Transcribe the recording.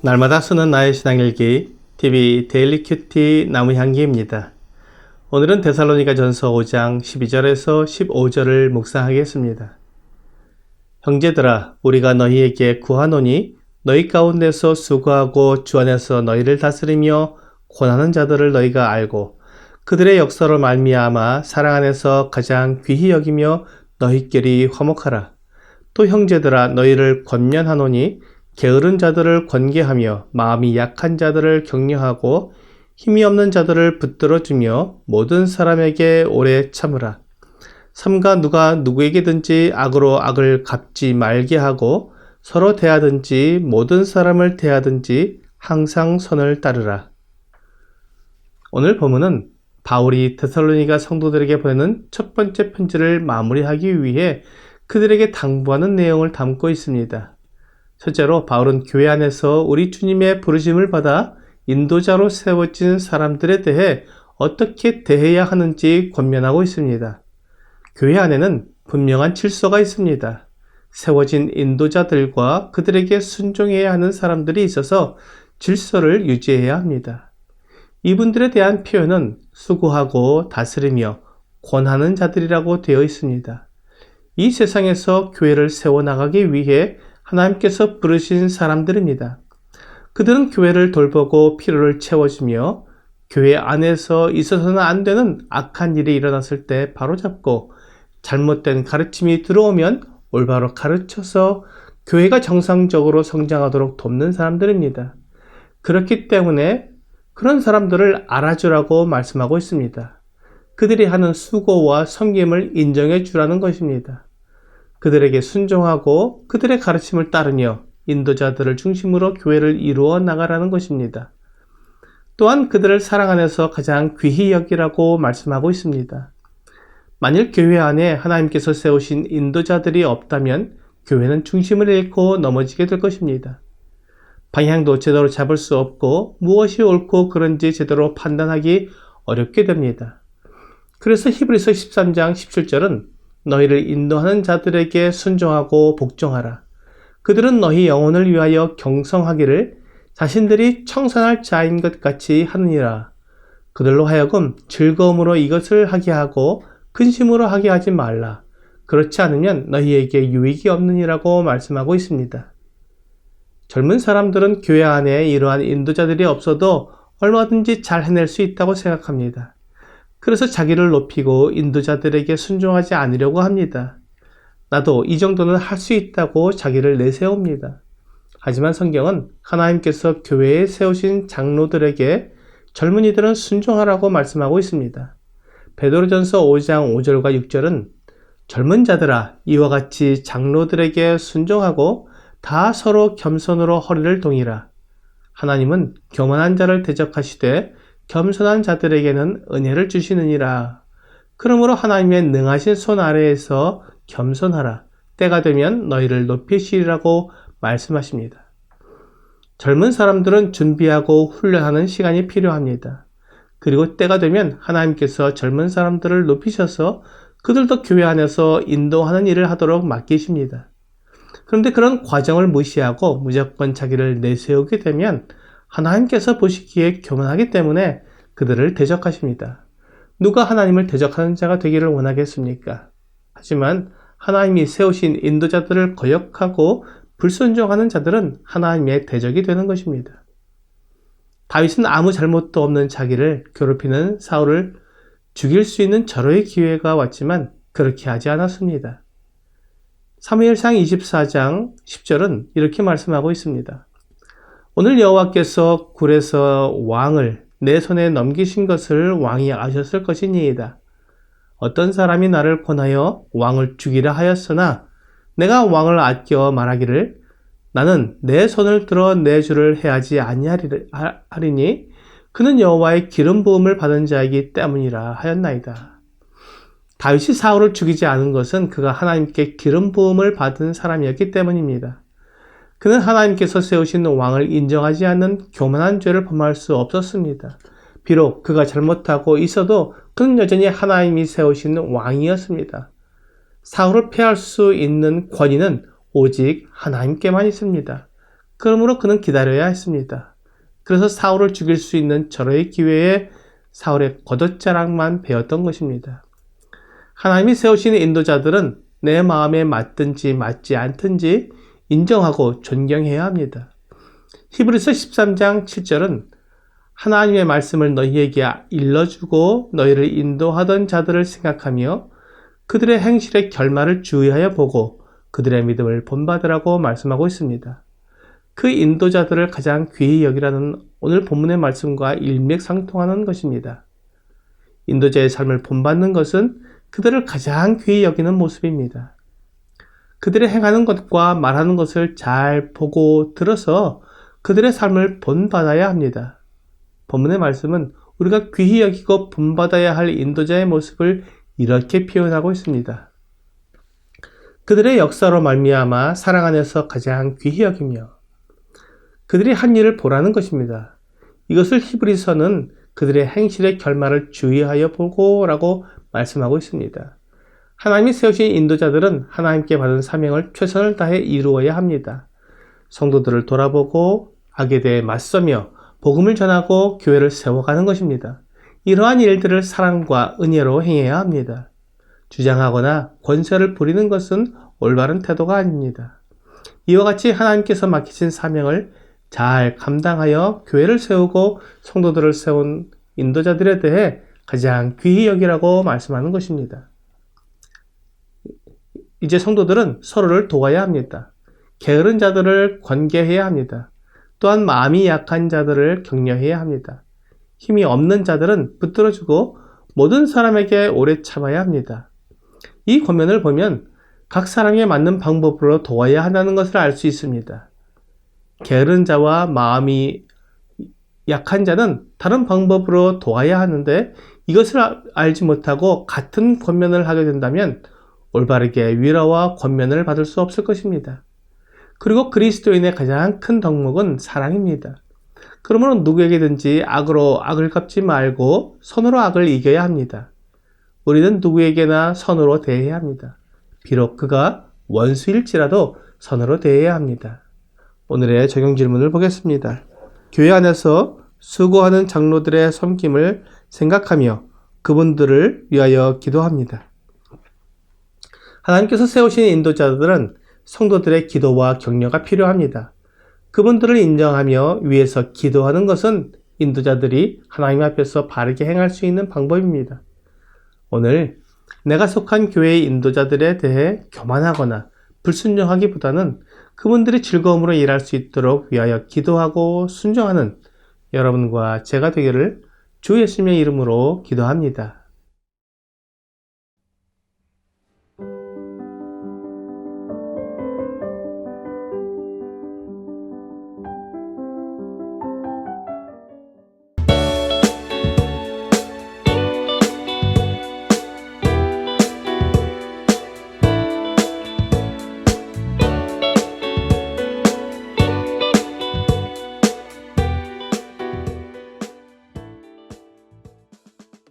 날마다 쓰는 나의 신앙일기 TV 데일리 큐티 나무향기입니다. 오늘은 데살로니가 전서 5장 12절에서 15절을 묵상하겠습니다. 형제들아, 우리가 너희에게 구하노니 너희 가운데서 수고하고 주 안에서 너희를 다스리며 고난하는 자들을 너희가 알고 그들의 역사로 말미암아 사랑 안에서 가장 귀히 여기며 너희끼리 화목하라. 또 형제들아, 너희를 권면하노니 게으른 자들을 권계하며 마음이 약한 자들을 격려하고 힘이 없는 자들을 붙들어주며 모든 사람에게 오래 참으라. 삼가 누가 누구에게든지 악으로 악을 갚지 말게 하고 서로 대하든지 모든 사람을 대하든지 항상 선을 따르라. 오늘 본문은 바울이 데살로니가 성도들에게 보내는 첫 번째 편지를 마무리하기 위해 그들에게 당부하는 내용을 담고 있습니다. 첫째로 바울은 교회 안에서 우리 주님의 부르심을 받아 인도자로 세워진 사람들에 대해 어떻게 대해야 하는지 권면하고 있습니다. 교회 안에는 분명한 질서가 있습니다. 세워진 인도자들과 그들에게 순종해야 하는 사람들이 있어서 질서를 유지해야 합니다. 이분들에 대한 표현은 수고하고 다스리며 권하는 자들이라고 되어 있습니다. 이 세상에서 교회를 세워나가기 위해 하나님께서 부르신 사람들입니다. 그들은 교회를 돌보고 필요를 채워주며 교회 안에서 있어서는 안 되는 악한 일이 일어났을 때 바로잡고 잘못된 가르침이 들어오면 올바로 가르쳐서 교회가 정상적으로 성장하도록 돕는 사람들입니다. 그렇기 때문에 그런 사람들을 알아주라고 말씀하고 있습니다. 그들이 하는 수고와 섬김을 인정해 주라는 것입니다. 그들에게 순종하고 그들의 가르침을 따르며 인도자들을 중심으로 교회를 이루어 나가라는 것입니다. 또한 그들을 사랑 안에서 가장 귀히 여기라고 말씀하고 있습니다. 만일 교회 안에 하나님께서 세우신 인도자들이 없다면 교회는 중심을 잃고 넘어지게 될 것입니다. 방향도 제대로 잡을 수 없고 무엇이 옳고 그른지 제대로 판단하기 어렵게 됩니다. 그래서 히브리서 13장 17절은 너희를 인도하는 자들에게 순종하고 복종하라. 그들은 너희 영혼을 위하여 경성하기를 자신들이 청산할 자인 것 같이 하느니라. 그들로 하여금 즐거움으로 이것을 하게 하고 근심으로 하게 하지 말라. 그렇지 않으면 너희에게 유익이 없느니라고 말씀하고 있습니다. 젊은 사람들은 교회 안에 이러한 인도자들이 없어도 얼마든지 잘 해낼 수 있다고 생각합니다. 그래서 자기를 높이고 인도자들에게 순종하지 않으려고 합니다. 나도 이 정도는 할 수 있다고 자기를 내세웁니다. 하지만 성경은 하나님께서 교회에 세우신 장로들에게 젊은이들은 순종하라고 말씀하고 있습니다. 베드로전서 5장 5절과 6절은 젊은 자들아 이와 같이 장로들에게 순종하고 다 서로 겸손으로 허리를 동이라. 하나님은 교만한 자를 대적하시되 겸손한 자들에게는 은혜를 주시느니라. 그러므로 하나님의 능하신 손 아래에서 겸손하라. 때가 되면 너희를 높이시리라고 말씀하십니다. 젊은 사람들은 준비하고 훈련하는 시간이 필요합니다. 그리고 때가 되면 하나님께서 젊은 사람들을 높이셔서 그들도 교회 안에서 인도하는 일을 하도록 맡기십니다. 그런데 그런 과정을 무시하고 무조건 자기를 내세우게 되면 하나님께서 보시기에 교만하기 때문에 그들을 대적하십니다. 누가 하나님을 대적하는 자가 되기를 원하겠습니까? 하지만 하나님이 세우신 인도자들을 거역하고 불순종하는 자들은 하나님의 대적이 되는 것입니다. 다윗은 아무 잘못도 없는 자기를 괴롭히는 사울을 죽일 수 있는 절호의 기회가 왔지만 그렇게 하지 않았습니다. 사무엘상 24장 10절은 이렇게 말씀하고 있습니다. 오늘 여호와께서 굴에서 왕을 내 손에 넘기신 것을 왕이 아셨을 것이니이다. 어떤 사람이 나를 권하여 왕을 죽이라 하였으나 내가 왕을 아껴 말하기를 나는 내 손을 들어 내 주를 해하지 아니하리니 그는 여호와의 기름 부음을 받은 자이기 때문이라 하였나이다. 다윗이 사울을 죽이지 않은 것은 그가 하나님께 기름 부음을 받은 사람이었기 때문입니다. 그는 하나님께서 세우신 왕을 인정하지 않는 교만한 죄를 범할 수 없었습니다. 비록 그가 잘못하고 있어도 그는 여전히 하나님이 세우신 왕이었습니다. 사울을 패할 수 있는 권위는 오직 하나님께만 있습니다. 그러므로 그는 기다려야 했습니다. 그래서 사울을 죽일 수 있는 절호의 기회에 사울의 겉옷자락만 베었던 것입니다. 하나님이 세우신 인도자들은 내 마음에 맞든지 맞지 않든지 인정하고 존경해야 합니다. 히브리서 13장 7절은 하나님의 말씀을 너희에게 일러주고 너희를 인도하던 자들을 생각하며 그들의 행실의 결말을 주의하여 보고 그들의 믿음을 본받으라고 말씀하고 있습니다. 그 인도자들을 가장 귀히 여기라는 오늘 본문의 말씀과 일맥상통하는 것입니다. 인도자의 삶을 본받는 것은 그들을 가장 귀히 여기는 모습입니다. 그들의 행하는 것과 말하는 것을 잘 보고 들어서 그들의 삶을 본받아야 합니다. 본문의 말씀은 우리가 귀히 여기고 본받아야 할 인도자의 모습을 이렇게 표현하고 있습니다. 그들의 역사로 말미암아 사랑 안에서 가장 귀히 여기며 그들이 한 일을 보라는 것입니다. 이것을 히브리서는 그들의 행실의 결말을 주의하여 보고라고 말씀하고 있습니다. 하나님이 세우신 인도자들은 하나님께 받은 사명을 최선을 다해 이루어야 합니다. 성도들을 돌아보고 악에 대해 맞서며 복음을 전하고 교회를 세워가는 것입니다. 이러한 일들을 사랑과 은혜로 행해야 합니다. 주장하거나 권세를 부리는 것은 올바른 태도가 아닙니다. 이와 같이 하나님께서 맡기신 사명을 잘 감당하여 교회를 세우고 성도들을 세운 인도자들에 대해 가장 귀히 여기라고 말씀하는 것입니다. 이제 성도들은 서로를 도와야 합니다. 게으른 자들을 권계해야 합니다. 또한 마음이 약한 자들을 격려해야 합니다. 힘이 없는 자들은 붙들어주고 모든 사람에게 오래 참아야 합니다. 이 권면을 보면 각 사람에 맞는 방법으로 도와야 한다는 것을 알 수 있습니다. 게으른 자와 마음이 약한 자는 다른 방법으로 도와야 하는데 이것을 알지 못하고 같은 권면을 하게 된다면 올바르게 위로와 권면을 받을 수 없을 것입니다. 그리고 그리스도인의 가장 큰 덕목은 사랑입니다. 그러므로 누구에게든지 악으로 악을 갚지 말고 선으로 악을 이겨야 합니다. 우리는 누구에게나 선으로 대해야 합니다. 비록 그가 원수일지라도 선으로 대해야 합니다. 오늘의 적용 질문을 보겠습니다. 교회 안에서 수고하는 장로들의 섬김을 생각하며 그분들을 위하여 기도합니다. 하나님께서 세우신 인도자들은 성도들의 기도와 격려가 필요합니다. 그분들을 인정하며 위에서 기도하는 것은 인도자들이 하나님 앞에서 바르게 행할 수 있는 방법입니다. 오늘 내가 속한 교회의 인도자들에 대해 교만하거나 불순종하기보다는 그분들이 즐거움으로 일할 수 있도록 위하여 기도하고 순종하는 여러분과 제가 되기를 주 예수님의 이름으로 기도합니다.